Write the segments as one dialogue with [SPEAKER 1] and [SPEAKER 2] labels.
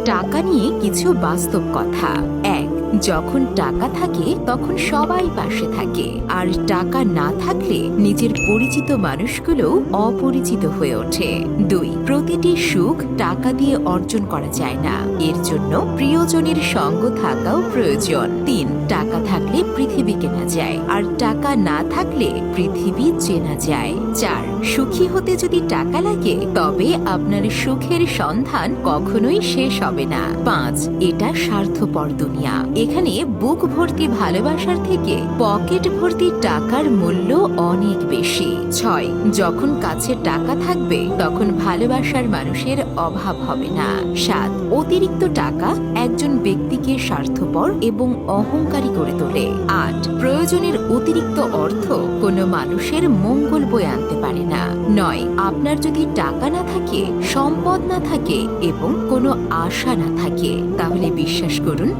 [SPEAKER 1] টাকা নিয়ে কিছু বাস্তব কথা। ১. যখন টাকা থাকে তখন সবাই পাশে থাকে, আর টাকা না থাকলে নিজের পরিচিত মানুষগুলো অপরিচিত হয়ে ওঠে। ২. প্রতিটি সুখ টাকা দিয়ে অর্জন করা যায় না, এর জন্য প্রিয়জনের সঙ্গ থাকাও প্রয়োজন। ৩. টাকা থাকলে পৃথিবী কেনা যায়, আর টাকা না থাকলে পৃথিবী চেনা যায়। ৪. সুখী হতে যদি টাকা লাগে তবে আপনার সুখের সন্ধান কখনোই শেষ হবে না। ৫. এটা স্বার্থপর দুনিয়া, এখানে বুক ভর্তি ভালোবাসার থেকে পকেট ভর্তি টাকার মূল্য অনেক বেশি। ৬. যখন কাছে টাকা থাকবে তখন ভালোবাসার মানুষের অভাব হবে না। ৭. অতিরিক্ত টাকা একজন ব্যক্তিকে স্বার্থপর এবং অহংকারী করে তোলে। ৮. প্রয়োজনের অতিরিক্ত অর্থ কোনো মানুষের মঙ্গল বয়ে আনতে পারে না। ৯. আপনার যদি টাকা না থাকে, সম্পদ না থাকে এবং কোনো আশা না থাকে, তাহলে বিশ্বাস করুন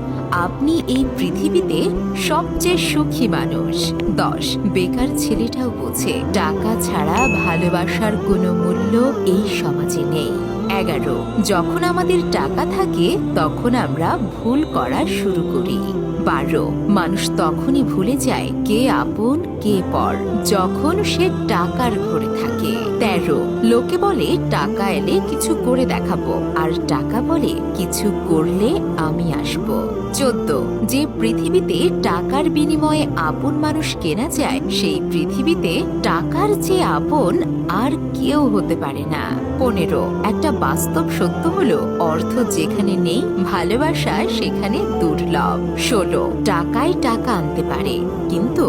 [SPEAKER 1] আপনি এই পৃথিবীতে সবচেয়ে সুখী মানুষ। ১০. বেকার ছেলেটাও বোঝে টাকা ছাড়া ভালোবাসার কোনো মূল্য এই সমাজে নেই। ১১. যখন আমাদের টাকা থাকে তখন আমরা ভুল করা শুরু করি। ১২. মানুষ তখনই ভুলে যায় কে আপন কে পর, যখন সে টাকার ঘরে থাকে। ১৩. লোকে বলে টাকা এলে কিছু করে দেখাবো, আর টাকা বলে কিছু করলে আমি আসব। ১৪. যে পৃথিবীতে টাকার বিনিময়ে আপন মানুষ কেনা যায়, সেই পৃথিবীতে টাকার চেয়ে আপন আর কেউ হতে পারে না। ১৫. একটা বাস্তব সত্য হলো, অর্থ যেখানে নেই ভালোবাসা সেখানে দুর্লভ। ১৬. টাকায় টাকা আনতে পারে কিন্তু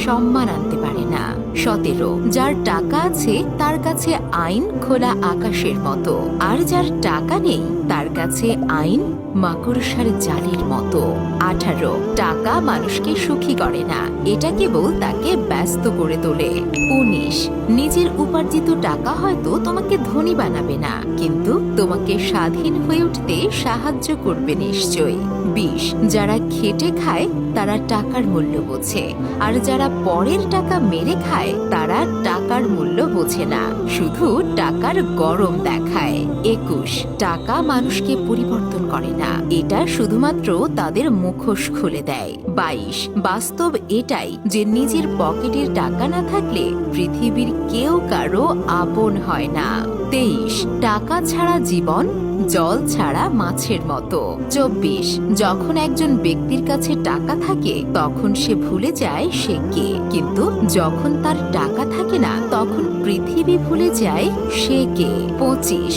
[SPEAKER 1] সম্মান আনতে পারে না। ১৭. যার টাকা আছে তার কাছে আইন খোলা আকাশের মতো, আর যার টাকা নেই তার কাছে আইন মাকড়সার জালের মতো। ১৮. টাকা মানুষকে সুখী করে না, এটা কেবল তাকে ব্যস্ত করে তোলে। ১৯. নিজের উপার্জিত টাকা হয়তো তোমাকে ধনী বানাবে না, কিন্তু তোমাকে স্বাধীন হয়ে উঠতে সাহায্য করবে নিশ্চয়ই। ২০. যারা খেটে খায় তারা টাকার মূল্য বোঝে, আর যারা পরের টাকা মেরে খায় তারা টাকার মূল্য বোঝে না, শুধু টাকার গরম দেখায়। ২১. টাকা মানুষকে পরিবর্তন করে না, এটা শুধুমাত্র তাদের মুখোশ খুলে দেয়। ২২. বাস্তব এটাই যে নিজের পকেটের টাকা না থাকলে পৃথিবীর কেউ কারো আপন হয় না। ২৩. টাকা ছাড়া জীবন জল ছাড়া মাছের মতো। ২৪. যখন একজন ব্যক্তির কাছে টাকা থাকে তখন সে ভুলে যায় সে কে, কিন্তু যখন তার টাকা থাকে না তখন পৃথিবী ভুলে যায় সে কে। ২৫.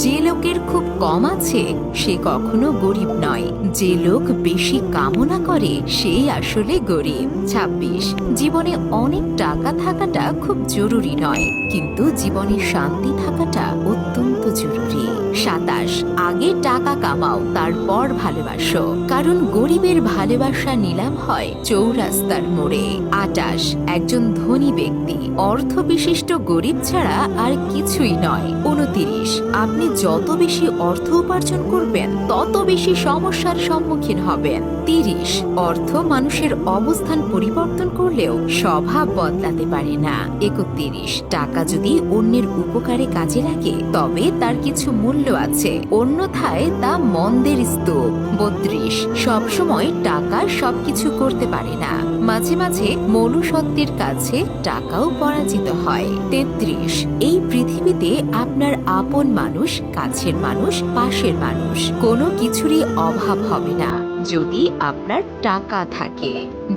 [SPEAKER 1] যে লোকের খুব কম আছে সে কখনো গরিব নয়, যে লোক বেশি কামনা করে সেই আসলে গরিব। ২৬. জীবনে অনেক টাকা থাকাটা খুব জরুরি নয়, কিন্তু জীবনে শান্তি থাকাটা অত্যন্ত জরুরি। ২৭. আগে টাকা কামাও, তারপর ভালোবাসো, কারণ গরিবের ভালোবাসা নিলাম হয় চৌরাস্তার মোড়ে। ২৮. একজন ধনী ব্যক্তি অর্থ বিশিষ্ট গরিব ছাড়া আর কিছুই নয়। ২৯. আপনি যত বেশি অর্থ উপার্জন করবেন তত বেশি সমস্যার সম্মুখীন হবেন। ৩০. অর্থ মানুষের অবস্থান পরিবর্তন করলেও স্বভাব বদলাতে পারে না। ৩১. টাকা যদি অন্যের উপকারে কাজে লাগে তবে তার কিছু মূল্য আছে, অন্যথায় তা মন্দের স্তূপ। ৩২. সবসময় টাকা সবকিছু করতে পারে না, মাঝে মাঝে মনুষ্যত্বের কাছে টাকাও পরাজিত হয়। ৩৩. এই পৃথিবীতে আপনার আপন মানুষ, কাছের মানুষ, পাশের মানুষ কোনো কিছুরই অভাব হবে না যদি আপনার টাকা থাকে।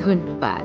[SPEAKER 1] ধন্যবাদ।